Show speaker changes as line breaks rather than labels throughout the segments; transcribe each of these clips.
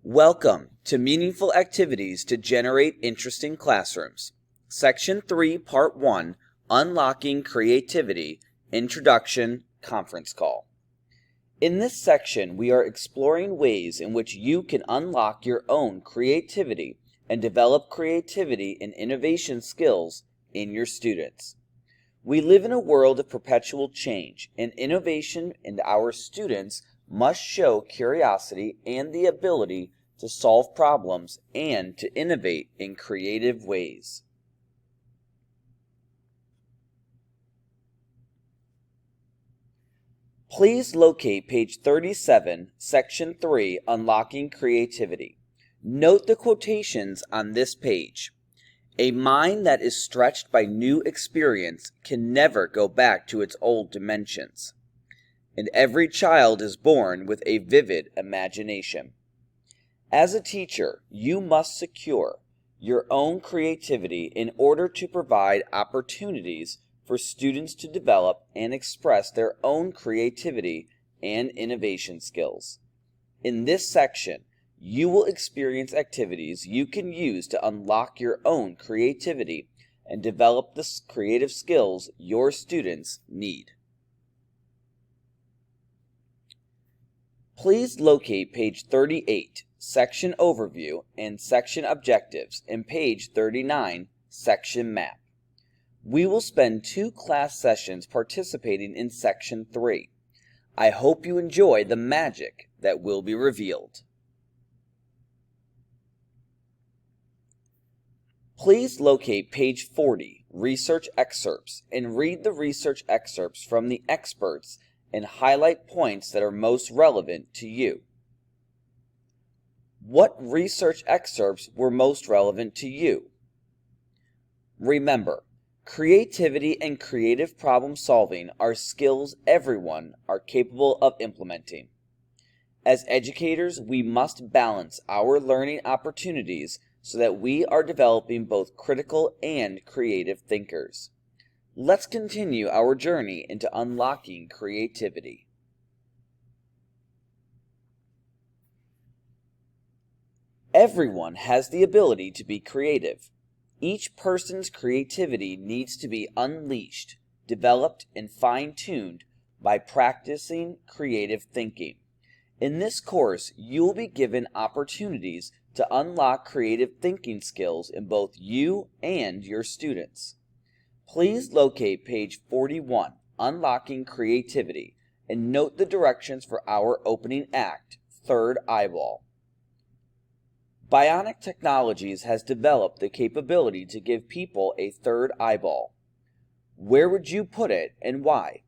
Welcome to Meaningful Activities to Generate Interesting Classrooms. Section 3, Part 1, Unlocking Creativity, Introduction, Conference Call. In this section, we are exploring ways in which you can unlock your own creativity and develop creativity and innovation skills in your students. We live in a world of perpetual change, and innovation in our students must show curiosity and the ability to solve problems and to innovate in creative ways. Please locate page 37, section 3, Unlocking Creativity. Note the quotations on this page. A mind that is stretched by new experience can never go back to its old dimensions. And every child is born with a vivid imagination. As a teacher, you must secure your own creativity in order to provide opportunities for students to develop and express their own creativity and innovation skills. In this section, you will experience activities you can use to unlock your own creativity and develop the creative skills your students need. Please locate page 38, Section Overview and Section Objectives, and page 39, Section Map. We will spend 2 class sessions participating in Section 3. I hope you enjoy the magic that will be revealed. Please locate page 40, Research Excerpts, and read the research excerpts from the experts and highlight points that are most relevant to you. What research excerpts were most relevant to you? Remember, creativity and creative problem solving are skills everyone are capable of implementing. As educators, we must balance our learning opportunities so that we are developing both critical and creative thinkers. Let's continue our journey into unlocking creativity. Everyone has the ability to be creative. Each person's creativity needs to be unleashed, developed, and fine-tuned by practicing creative thinking. In this course, you will be given opportunities to unlock creative thinking skills in both you and your students. Please locate page 41, Unlocking Creativity, and note the directions for our opening act, Third Eyeball. Bionic Technologies has developed the capability to give people a third eyeball. Where would you put it and why?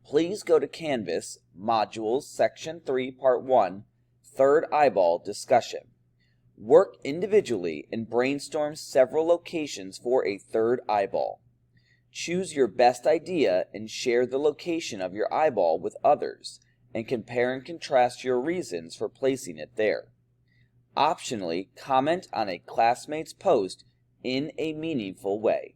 Please go to Canvas, Modules, Section 3, Part 1, Third Eyeball Discussion. Work individually and brainstorm several locations for a third eyeball. Choose your best idea and share the location of your eyeball with others, and compare and contrast your reasons for placing it there. Optionally, comment on a classmate's post in a meaningful way.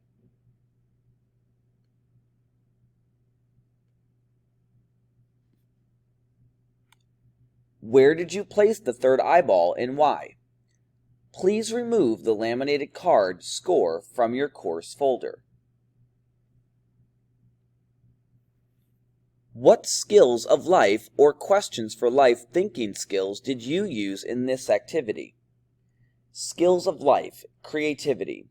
Where did you place the third eyeball and why? Please remove the laminated card score from your course folder. What skills of life or questions for life thinking skills did you use in this activity? Skills of life, creativity,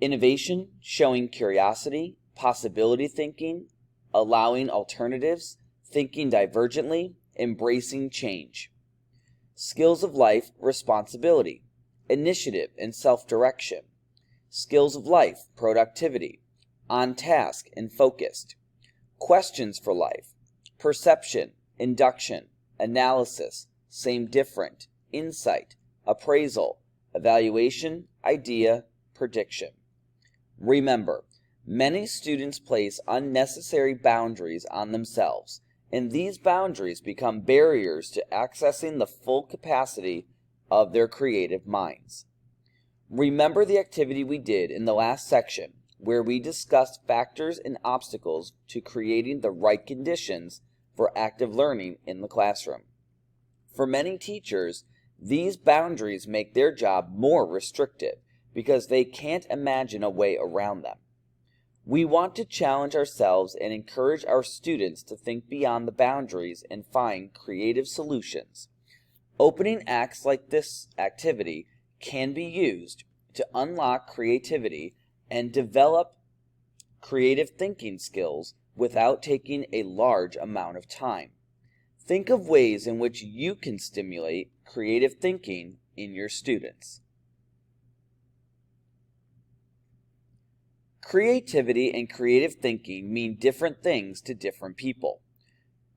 innovation, showing curiosity, possibility thinking, allowing alternatives, thinking divergently, embracing change. Skills of life, responsibility, initiative and self-direction. Skills of life, productivity, on task and focused. Questions for life, perception, induction, analysis, same different, insight, appraisal, evaluation, idea, prediction. Remember, many students place unnecessary boundaries on themselves, and these boundaries become barriers to accessing the full capacity of their creative minds. Remember the activity we did in the last section, where we discussed factors and obstacles to creating the right conditions for active learning in the classroom. For many teachers, These boundaries make their job more restrictive because they can't imagine a way around them. We want to challenge ourselves and encourage our students to think beyond the boundaries and find creative solutions. Opening acts like this activity can be used to unlock creativity and develop creative thinking skills without taking a large amount of time. Think of ways in which you can stimulate creative thinking in your students. Creativity and creative thinking mean different things to different people.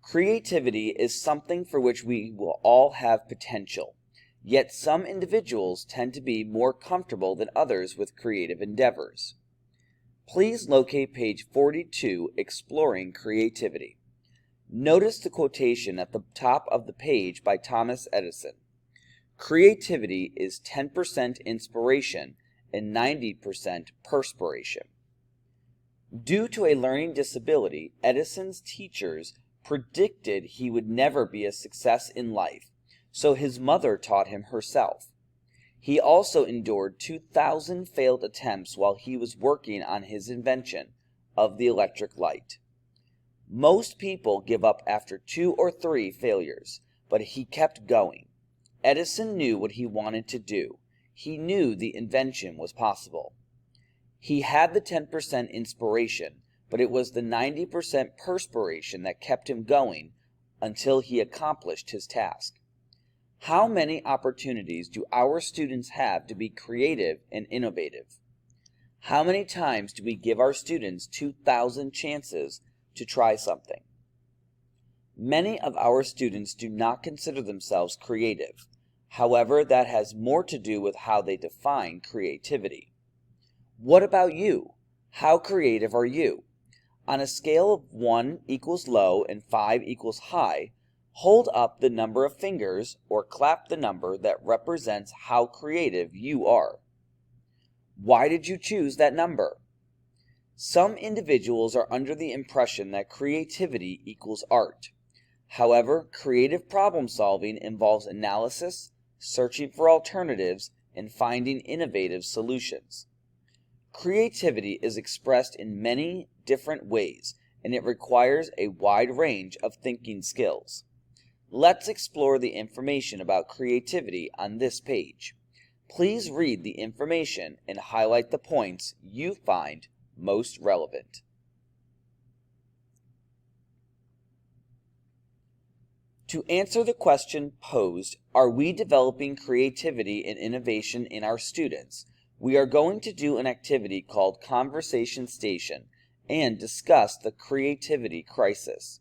Creativity is something for which we will all have potential, yet some individuals tend to be more comfortable than others with creative endeavors. Please locate page 42, Exploring Creativity. Notice the quotation at the top of the page by Thomas Edison. Creativity is 10% inspiration and 90% perspiration. Due to a learning disability, Edison's teachers predicted he would never be a success in life, so his mother taught him herself. He also endured 2,000 failed attempts while he was working on his invention of the electric light. Most people give up after 2 or 3 failures, but he kept going. Edison knew what he wanted to do. He knew the invention was possible. He had the 10% inspiration, but it was the 90% perspiration that kept him going until he accomplished his task. How many opportunities do our students have to be creative and innovative? How many times do we give our students 2,000 chances to try something? Many of our students do not consider themselves creative. However, that has more to do with how they define creativity. What about you? How creative are you? On a scale of 1 equals low and 5 equals high, hold up the number of fingers or clap the number that represents how creative you are. Why did you choose that number? Some individuals are under the impression that creativity equals art. However, creative problem solving involves analysis, searching for alternatives, and finding innovative solutions. Creativity is expressed in many different ways, and it requires a wide range of thinking skills. Let's explore the information about creativity on this page. Please read the information and highlight the points you find most relevant. To answer the question posed, are we developing creativity and innovation in our students? We are going to do an activity called Conversation Station and discuss the creativity crisis.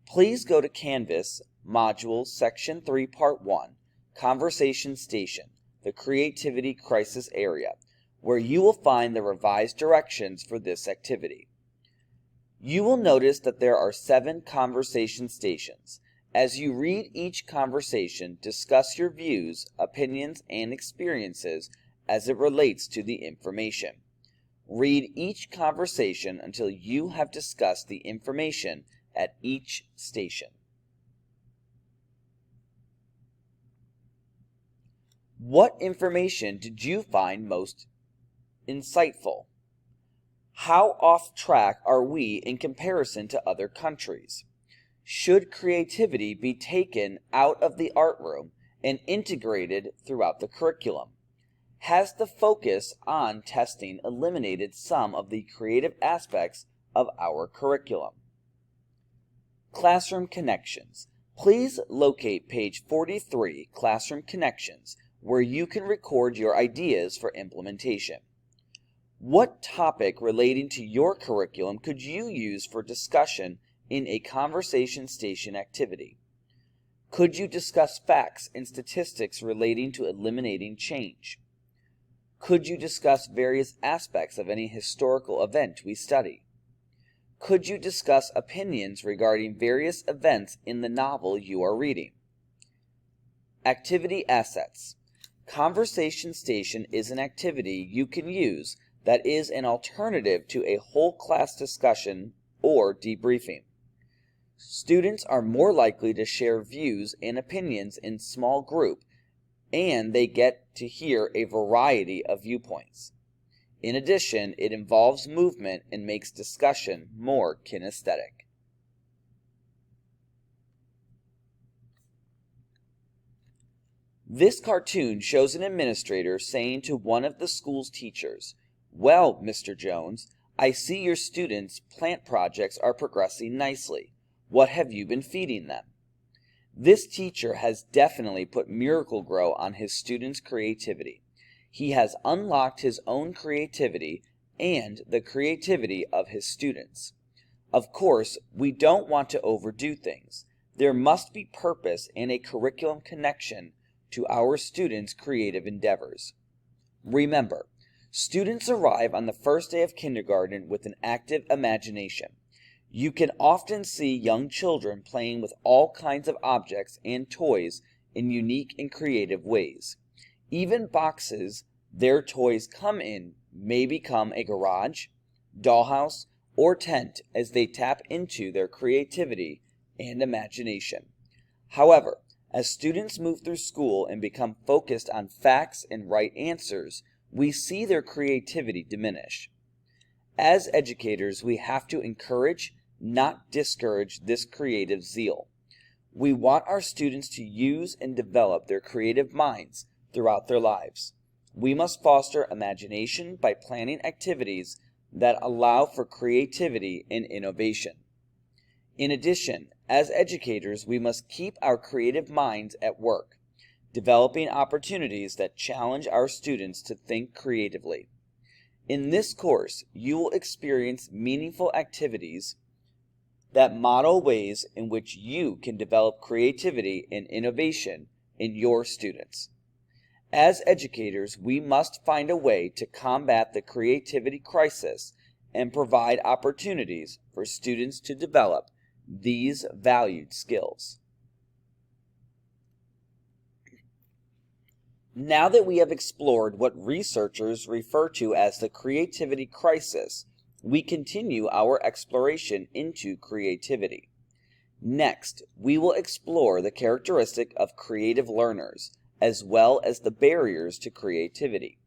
Please go to Canvas, Module Section 3, Part 1, Conversation Station, the Creativity Crisis area, where you will find the revised directions for this activity. You will notice that there are 7 conversation stations. As you read each conversation, discuss your views, opinions, and experiences as it relates to the information. Read each conversation until you have discussed the information at each station. What information did you find most insightful? How off track are we in comparison to other countries? Should creativity be taken out of the art room and integrated throughout the curriculum? Has the focus on testing eliminated some of the creative aspects of our curriculum? Classroom Connections. Please locate page 43, Classroom Connections, where you can record your ideas for implementation. What topic relating to your curriculum could you use for discussion in a conversation station activity? Could you discuss facts and statistics relating to eliminating change? Could you discuss various aspects of any historical event we study? Could you discuss opinions regarding various events in the novel you are reading? Activity Assets. Conversation Station is an activity you can use that is an alternative to a whole class discussion or debriefing. Students are more likely to share views and opinions in small group and they get to hear a variety of viewpoints. In addition, it involves movement and makes discussion more kinesthetic. This cartoon shows an administrator saying to one of the school's teachers, "Well, Mr. Jones, I see your students' plant projects are progressing nicely. What have you been feeding them?" This teacher has definitely put Miracle-Gro on his students' creativity. He has unlocked his own creativity and the creativity of his students. Of course, we don't want to overdo things. There must be purpose and a curriculum connection to our students' creative endeavors. Remember, students arrive on the first day of kindergarten with an active imagination. You can often see young children playing with all kinds of objects and toys in unique and creative ways. Even boxes their toys come in may become a garage, dollhouse, or tent as they tap into their creativity and imagination. However, as students move through school and become focused on facts and right answers, we see their creativity diminish. As educators, we have to encourage, not discourage, this creative zeal. We want our students to use and develop their creative minds throughout their lives. We must foster imagination by planning activities that allow for creativity and innovation. In addition, as educators, we must keep our creative minds at work, developing opportunities that challenge our students to think creatively. In this course, you will experience meaningful activities that model ways in which you can develop creativity and innovation in your students. As educators, we must find a way to combat the creativity crisis and provide opportunities for students to develop these valued skills. Now that we have explored what researchers refer to as the creativity crisis, we continue our exploration into creativity. Next, we will explore the characteristic of creative learners, as well as the barriers to creativity.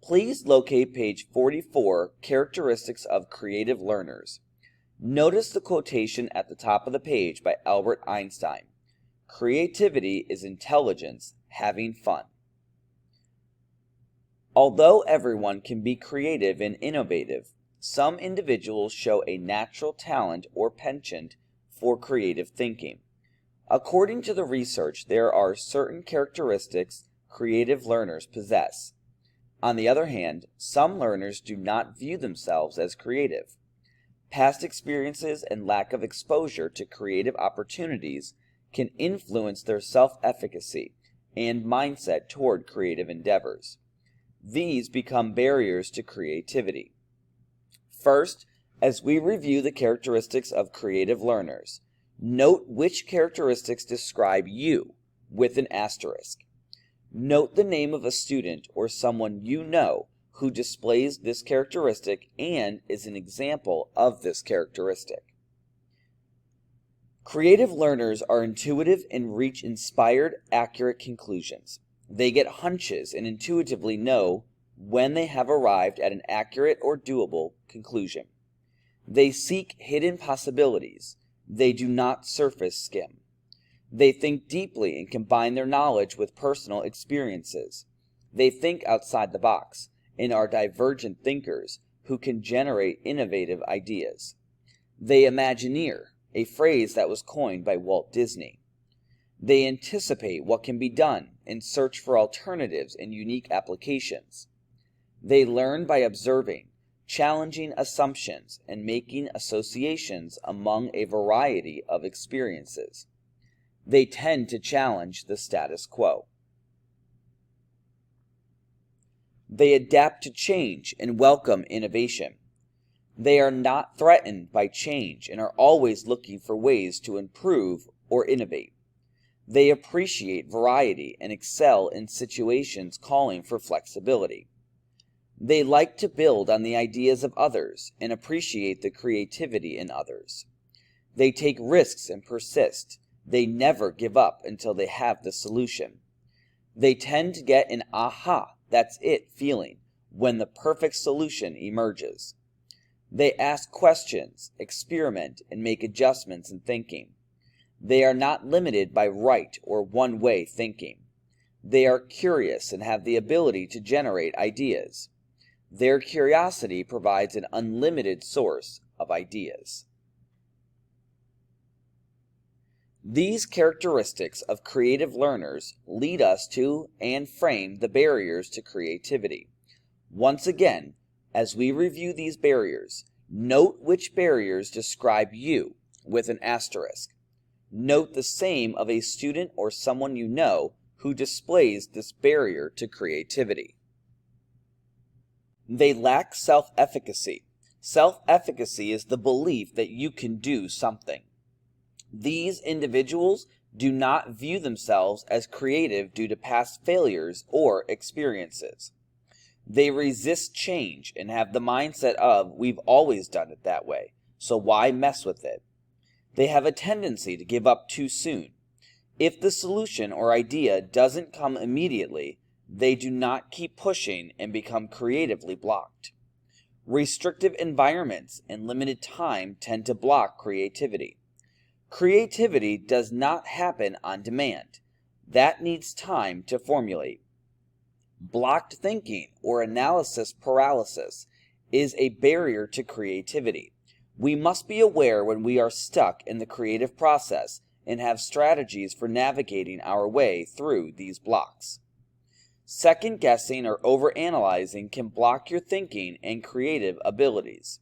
Please locate page 44, Characteristics of Creative Learners. Notice the quotation at the top of the page by Albert Einstein. Creativity is intelligence having fun. Although everyone can be creative and innovative, some individuals show a natural talent or penchant for creative thinking. According to the research, there are certain characteristics creative learners possess. On the other hand, some learners do not view themselves as creative. Past experiences and lack of exposure to creative opportunities can influence their self-efficacy and mindset toward creative endeavors. These become barriers to creativity. First, as we review the characteristics of creative learners, note which characteristics describe you with an asterisk. Note the name of a student or someone you know who displays this characteristic and is an example of this characteristic. Creative learners are intuitive and reach inspired, accurate conclusions. They get hunches and intuitively know when they have arrived at an accurate or doable conclusion. They seek hidden possibilities. They do not surface skim. They think deeply and combine their knowledge with personal experiences. They think outside the box and are divergent thinkers who can generate innovative ideas. They imagineer, a phrase that was coined by Walt Disney. They anticipate what can be done and search for alternatives and unique applications. They learn by observing, challenging assumptions, and making associations among a variety of experiences. They tend to challenge the status quo. They adapt to change and welcome innovation. They are not threatened by change and are always looking for ways to improve or innovate. They appreciate variety and excel in situations calling for flexibility. They like to build on the ideas of others and appreciate the creativity in others. They take risks and persist. They never give up until they have the solution. They tend to get an aha, that's it feeling when the perfect solution emerges. They ask questions, experiment, and make adjustments in thinking. They are not limited by right or one-way thinking. They are curious and have the ability to generate ideas. Their curiosity provides an unlimited source of ideas. These characteristics of creative learners lead us to and frame the barriers to creativity. Once again, as we review these barriers, note which barriers describe you with an asterisk. Note the same of a student or someone you know who displays this barrier to creativity. They lack self-efficacy. Self-efficacy is the belief that you can do something. These individuals do not view themselves as creative due to past failures or experiences. They resist change and have the mindset of, we've always done it that way, so why mess with it? They have a tendency to give up too soon. If the solution or idea doesn't come immediately, they do not keep pushing and become creatively blocked. Restrictive environments and limited time tend to block creativity. Creativity does not happen on demand. That needs time to formulate. Blocked thinking or analysis paralysis is a barrier to creativity. We must be aware when we are stuck in the creative process and have strategies for navigating our way through these blocks. Second guessing or overanalyzing can block your thinking and creative abilities.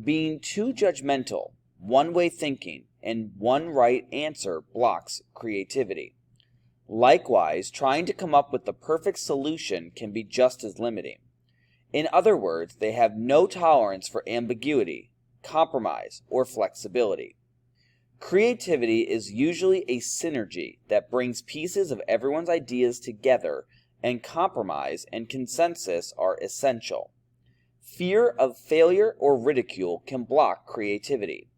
Being too judgmental, one-way thinking, and one right answer blocks creativity. Likewise, trying to come up with the perfect solution can be just as limiting. In other words, they have no tolerance for ambiguity, compromise, or flexibility. Creativity is usually a synergy that brings pieces of everyone's ideas together, and compromise and consensus are essential. Fear of failure or ridicule can block creativity.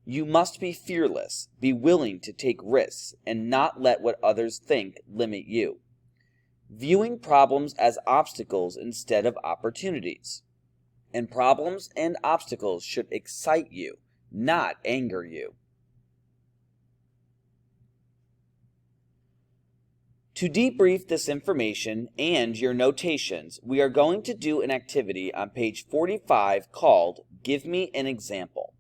You must be fearless, be willing to take risks, and not let what others think limit you. Viewing problems as obstacles instead of opportunities. And problems and obstacles should excite you, not anger you. To debrief this information and your notations, we are going to do an activity on page 45 called Give Me an Example.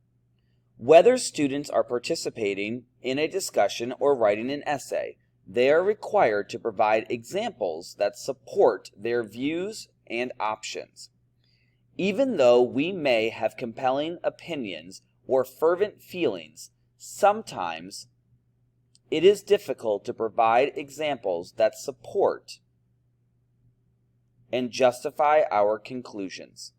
Whether students are participating in a discussion or writing an essay, they are required to provide examples that support their views and options. Even though we may have compelling opinions or fervent feelings, sometimes it is difficult to provide examples that support and justify our conclusions.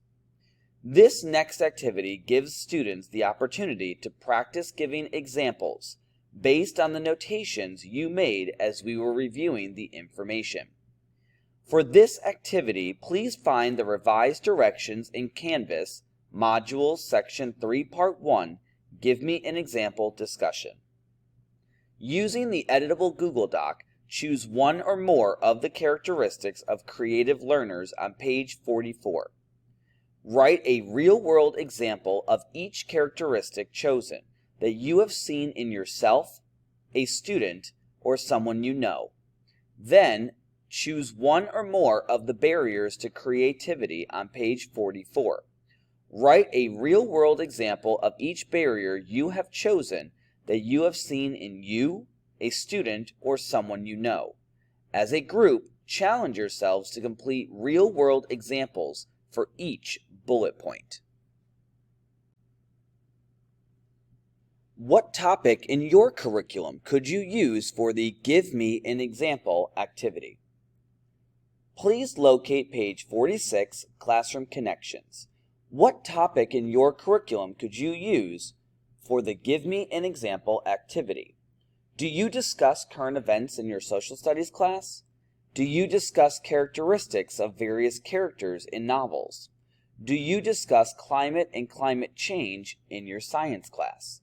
This next activity gives students the opportunity to practice giving examples based on the notations you made as we were reviewing the information. For this activity, please find the revised directions in Canvas, Module Section 3, Part 1, Give Me an Example discussion. Using the editable Google Doc, choose one or more of the characteristics of creative learners on page 44. Write a real-world example of each characteristic chosen that you have seen in yourself, a student, or someone you know. Then, choose one or more of the barriers to creativity on page 44. Write a real-world example of each barrier you have chosen that you have seen in you, a student, or someone you know. As a group, challenge yourselves to complete real-world examples for each bullet point. What topic in your curriculum could you use for the Give Me an Example activity? Please locate page 46, Classroom Connections. What topic in your curriculum could you use for the Give Me an Example activity? Do you discuss current events in your social studies class? Do you discuss characteristics of various characters in novels? Do you discuss climate and climate change in your science class?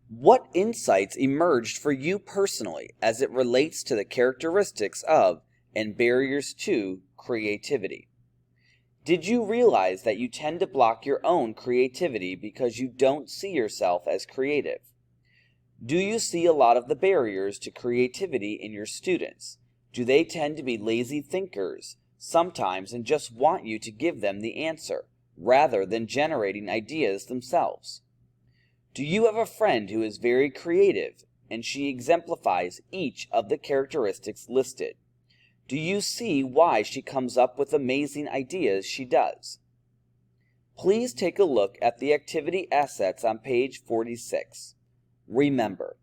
What insights emerged for you personally as it relates to the characteristics of and barriers to creativity? Did you realize that you tend to block your own creativity because you don't see yourself as creative? Do you see a lot of the barriers to creativity in your students? Do they tend to be lazy thinkers sometimes and just want you to give them the answer, rather than generating ideas themselves? Do you have a friend who is very creative and she exemplifies each of the characteristics listed? Do you see why she comes up with amazing ideas she does? Please take a look at the activity assets on page 46. Remember,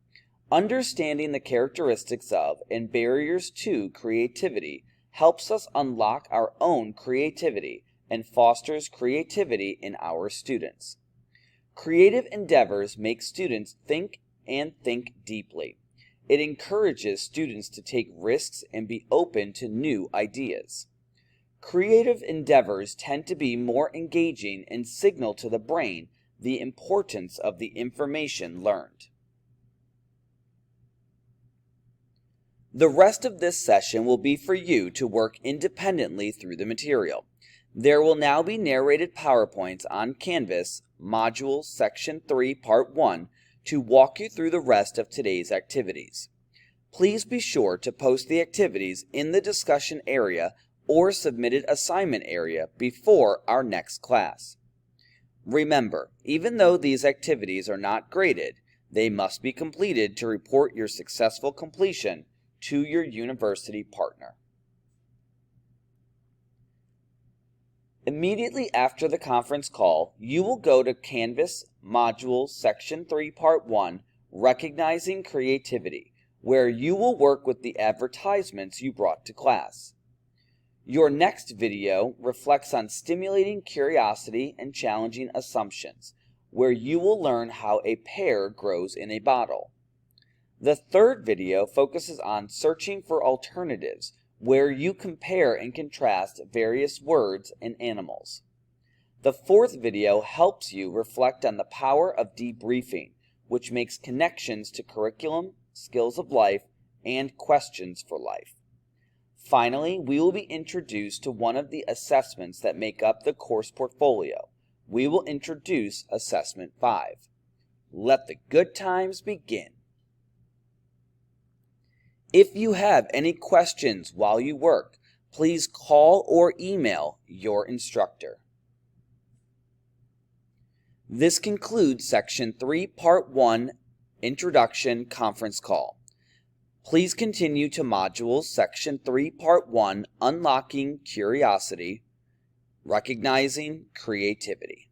understanding the characteristics of and barriers to creativity helps us unlock our own creativity and fosters creativity in our students. Creative endeavors make students think and think deeply. It encourages students to take risks and be open to new ideas. Creative endeavors tend to be more engaging and signal to the brain the importance of the information learned. The rest of this session will be for you to work independently through the material. There will now be narrated PowerPoints on Canvas, Module Section 3, Part 1, to walk you through the rest of today's activities. Please be sure to post the activities in the discussion area or submitted assignment area before our next class. Remember, even though these activities are not graded, they must be completed to report your successful completion to your university partner. Immediately after the conference call, you will go to Canvas Module Section 3 Part 1, Recognizing Creativity, where you will work with the advertisements you brought to class. Your next video reflects on stimulating curiosity and challenging assumptions, where you will learn how a pear grows in a bottle. The third video focuses on searching for alternatives, where you compare and contrast various words and animals. The fourth video helps you reflect on the power of debriefing, which makes connections to curriculum, skills of life, and questions for life. Finally, we will be introduced to one of the assessments that make up the course portfolio. We will introduce Assessment 5. Let the good times begin. If you have any questions while you work, please call or email your instructor. This concludes Section 3, Part 1, Introduction Conference Call. Please continue to Modules Section 3, Part 1, Unlocking Curiosity, Recognizing Creativity.